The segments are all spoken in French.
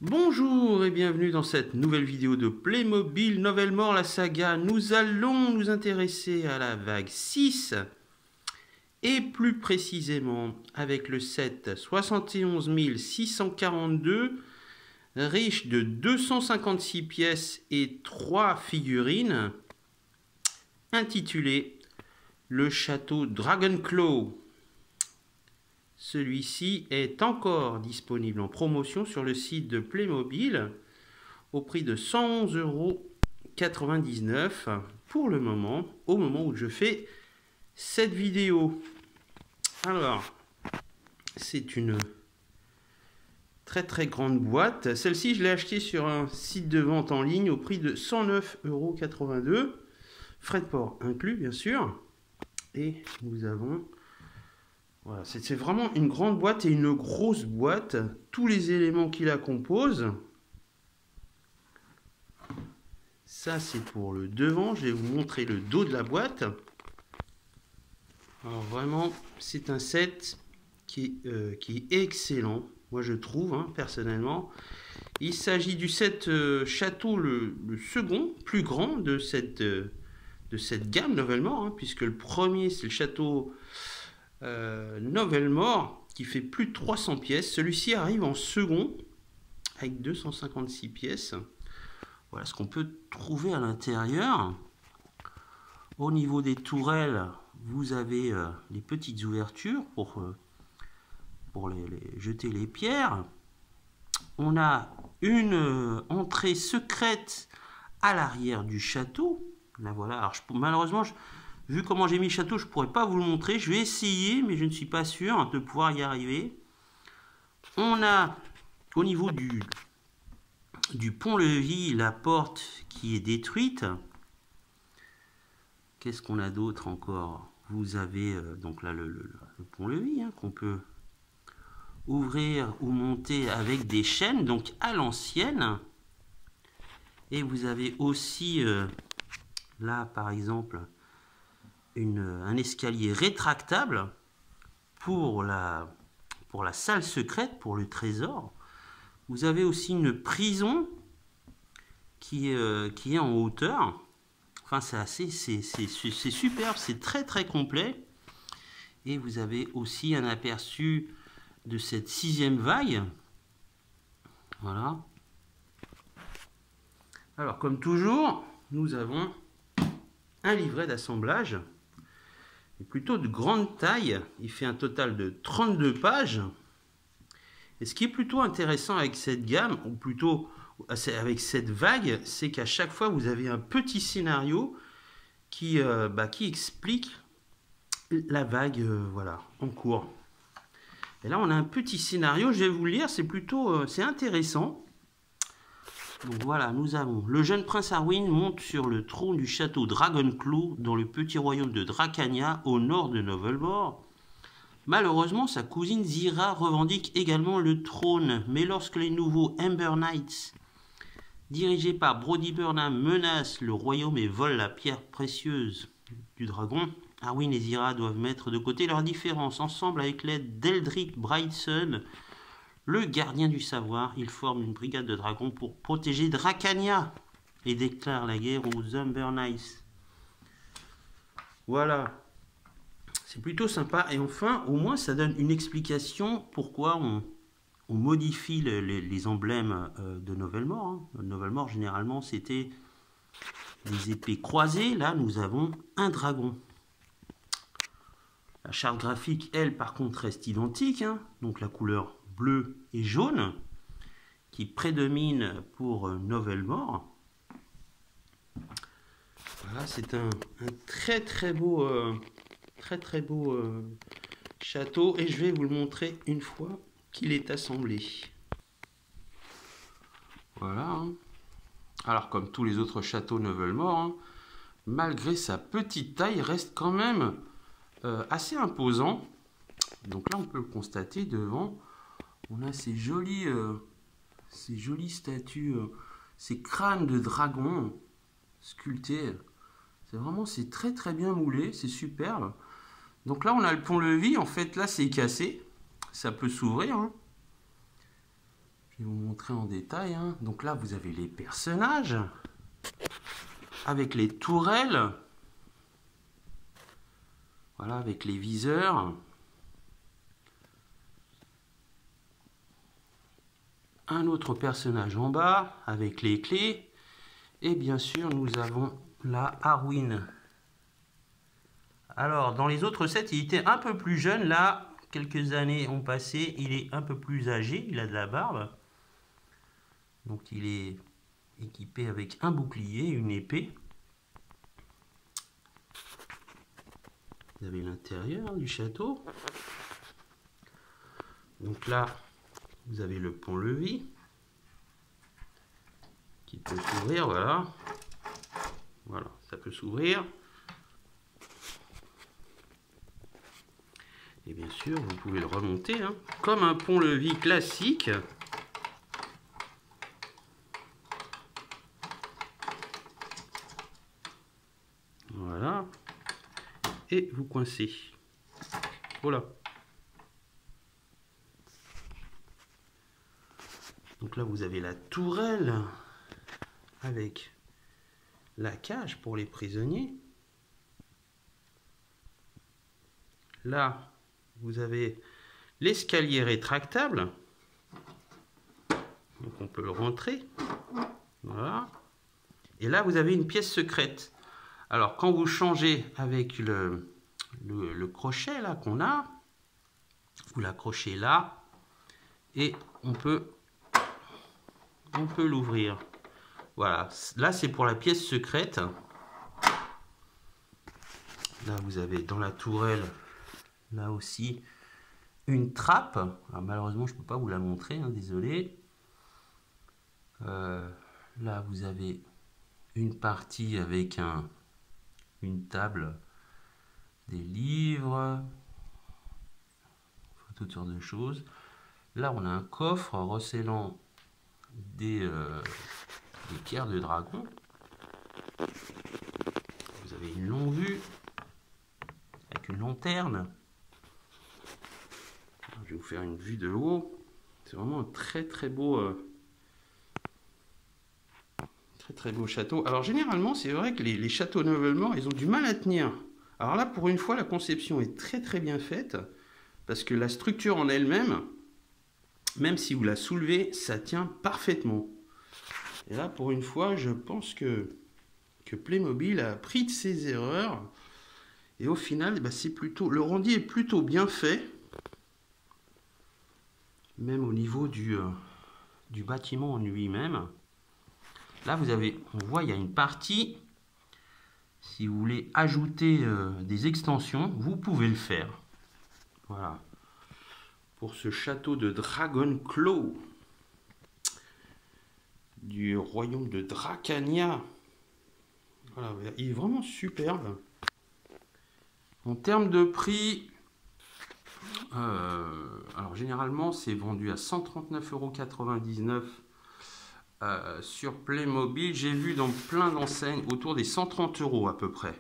Bonjour et bienvenue dans cette nouvelle vidéo de Playmobil Novelmore la saga. Nous allons nous intéresser à la vague 6 et plus précisément avec le set 71 642 riche de 256 pièces et 3 figurines intitulé le château Dragonclaw. Celui-ci est encore disponible en promotion sur le site de Playmobil au prix de 111,99 € pour le moment, au moment où je fais cette vidéo. Alors, c'est une très grande boîte. Celle-ci, je l'ai achetée sur un site de vente en ligne au prix de 109,82 €, frais de port inclus bien sûr. Et nous avons... Voilà, c'est vraiment une grande boîte et une grosse boîte. Tous les éléments qui la composent. Ça, c'est pour le devant. Je vais vous montrer le dos de la boîte. Alors vraiment, c'est un set qui est excellent. Moi, je trouve, hein, personnellement. Il s'agit du set château, le second, plus grand de cette gamme Novelmore, hein, puisque le premier, c'est le château... Novelmore qui fait plus de 300 pièces. Celui-ci arrive en second avec 256 pièces. Voilà ce qu'on peut trouver à l'intérieur. Au niveau des tourelles, vous avez les petites ouvertures pour jeter les pierres. On a une entrée secrète à l'arrière du château. Là voilà. Alors malheureusement, vu comment j'ai mis le château, je ne pourrais pas vous le montrer. Je vais essayer, mais je ne suis pas sûr de pouvoir y arriver. On a, au niveau du pont-levis, la porte qui est détruite. Qu'est-ce qu'on a d'autre encore? Vous avez donc là le pont-levis, hein, qu'on peut ouvrir ou monter avec des chaînes, donc à l'ancienne. Et vous avez aussi, là par exemple... un escalier rétractable pour la salle secrète, pour le trésor. Vous avez aussi une prison qui est en hauteur. Enfin, c'est superbe, c'est très complet. Et vous avez aussi un aperçu de cette 6e vague. Voilà. Alors, comme toujours, nous avons un livret d'assemblage. Plutôt de grande taille, il fait un total de 32 pages. Et ce qui est plutôt intéressant avec cette gamme, ou plutôt avec cette vague, c'est qu'à chaque fois vous avez un petit scénario qui explique la vague voilà, en cours. Et là on a un petit scénario, je vais vous le lire, c'est intéressant. Donc voilà, nous avons le jeune prince Arwin monte sur le trône du château Dragonclaw dans le petit royaume de Dracania au nord de Novelmore. Malheureusement, sa cousine Zira revendique également le trône, mais lorsque les nouveaux Ember Knights, dirigés par Brody Burnham, menacent le royaume et volent la pierre précieuse du dragon, Arwin et Zira doivent mettre de côté leurs différences. Ensemble, avec l'aide d'Eldrick Brightson, le gardien du savoir, il forme une brigade de dragons pour protéger Dracania et déclare la guerre aux Ember Knights. Voilà. C'est plutôt sympa. Et enfin, au moins, ça donne une explication pourquoi on modifie les emblèmes de Novelmore. Hein. Novelmore, généralement, c'était des épées croisées. Là, nous avons un dragon. La charte graphique, elle, par contre, reste identique. Hein. Donc, la couleur bleu et jaune qui prédomine pour Novelmore. Voilà, c'est un très beau château et je vais vous le montrer une fois qu'il est assemblé. Voilà. Hein. Alors comme tous les autres châteaux Novelmore, hein, malgré sa petite taille, il reste quand même assez imposant. Donc là on peut le constater devant. On a ces jolies statues, ces crânes de dragons sculptés. C'est très bien moulé, c'est superbe. Donc là, on a le pont-levis. En fait, là, c'est cassé. Ça peut s'ouvrir. Hein. Je vais vous montrer en détail, hein. Donc là, vous avez les personnages avec les tourelles. Voilà, avec les viseurs. Un autre personnage en bas avec les clés. Et bien sûr, nous avons la Arwen. Alors, dans les autres sets, il était un peu plus jeune. Là, quelques années ont passé. Il est un peu plus âgé. Il a de la barbe. Donc, il est équipé avec un bouclier, une épée. Vous avez l'intérieur du château. Donc là, vous avez le pont-levis qui peut s'ouvrir, voilà. Voilà, ça peut s'ouvrir. Et bien sûr, vous pouvez le remonter, hein, comme un pont-levis classique. Voilà. Et vous coincez. Voilà. Donc là, vous avez la tourelle avec la cage pour les prisonniers. Là, vous avez l'escalier rétractable. Donc on peut le rentrer. Voilà. Et là, vous avez une pièce secrète. Alors, quand vous changez avec le crochet là qu'on a, vous l'accrochez là et on peut l'ouvrir. Voilà, là c'est pour la pièce secrète. Là vous avez dans la tourelle, là aussi, une trappe. Alors, malheureusement je ne peux pas vous la montrer, hein, désolé. Là vous avez une partie avec une table, des livres, toutes sortes de choses. Là on a un coffre recélant des pierres de dragon. Vous avez une longue vue avec une lanterne. Je vais vous faire une vue de haut. C'est vraiment un très beau très beau château. Alors généralement c'est vrai que les châteaux Neuville-Mort, ils ont du mal à tenir. Alors là pour une fois la conception est très bien faite, parce que la structure en elle-même, même si vous la soulevez, ça tient parfaitement. Et là pour une fois je pense que Playmobil a appris de ses erreurs, et au final bah, c'est plutôt, le rendu est plutôt bien fait, même au niveau du bâtiment en lui-même. Là vous avez, on voit il y a une partie, si vous voulez ajouter des extensions, vous pouvez le faire. Voilà, pour ce château de Dragonclaw du royaume de Dracania. Voilà, il est vraiment superbe. En termes de prix, alors généralement c'est vendu à 139,99 € sur Playmobil. J'ai vu dans plein d'enseignes autour des 130 € à peu près.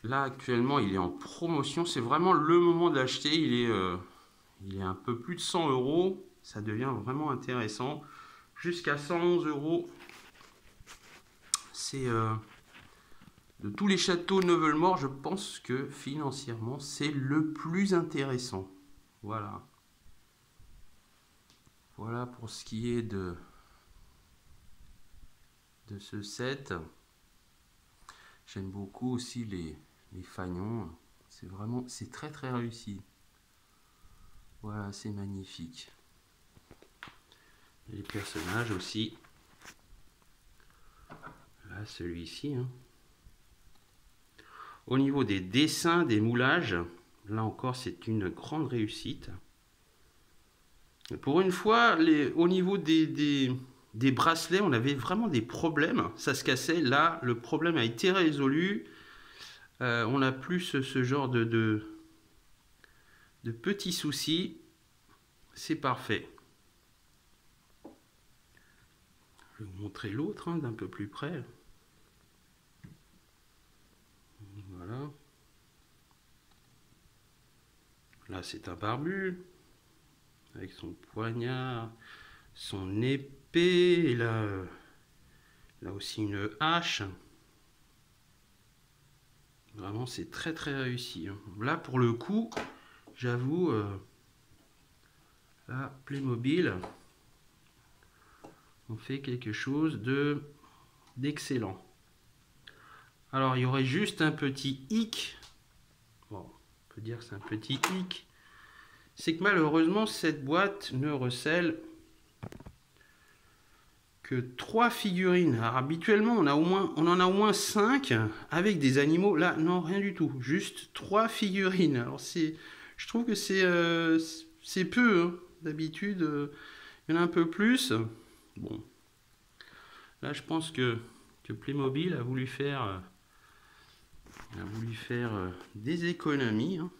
Là actuellement il est en promotion, c'est vraiment le moment d'acheter. Il est un peu plus de 100 €, ça devient vraiment intéressant. Jusqu'à 111 €. C'est de tous les châteaux Neuville-Mort, je pense que financièrement c'est le plus intéressant. Voilà. Voilà pour ce qui est de ce set. J'aime beaucoup aussi les fanions. C'est vraiment, c'est très réussi. Voilà, c'est magnifique. Les personnages aussi. Là, celui-ci. Hein. Au niveau des dessins, des moulages, là encore, c'est une grande réussite. Pour une fois, au niveau des bracelets, on avait vraiment des problèmes. Ça se cassait. Là, le problème a été résolu. On n'a plus ce genre de petits soucis. C'est parfait. Je vais vous montrer l'autre hein, d'un peu plus près. Voilà. Là, c'est un barbu. avec son poignard, son épée, et là aussi une hache. Vraiment, c'est très très réussi. Là, pour le coup, j'avoue, là, Playmobil, on fait quelque chose d'excellent. Alors, il y aurait juste un petit hic. Bon, on peut dire que c'est un petit hic. C'est que malheureusement, cette boîte ne recèle que 3 figurines. Alors, habituellement, on en a au moins 5 avec des animaux. Là, non, rien du tout. Juste 3 figurines. Alors, je trouve que c'est peu. Hein. D'habitude, il y en a un peu plus. Bon. Là, je pense que Playmobil a voulu faire des économies. Hein.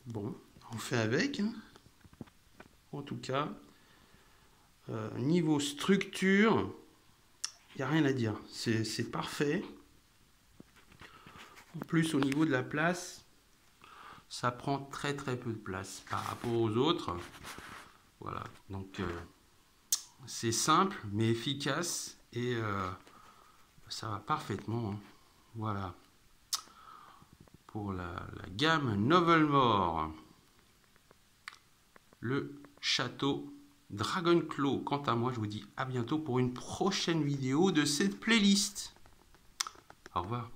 Bon, on fait avec. Hein. En tout cas, niveau structure, il n'y a rien à dire. C'est parfait. En plus, au niveau de la place, ça prend très très peu de place par rapport aux autres. Voilà, donc c'est simple mais efficace et ça va parfaitement. Hein. Voilà. Pour la gamme Novelmore, le château Dragonclaw. Quant à moi, je vous dis à bientôt pour une prochaine vidéo de cette playlist. Au revoir.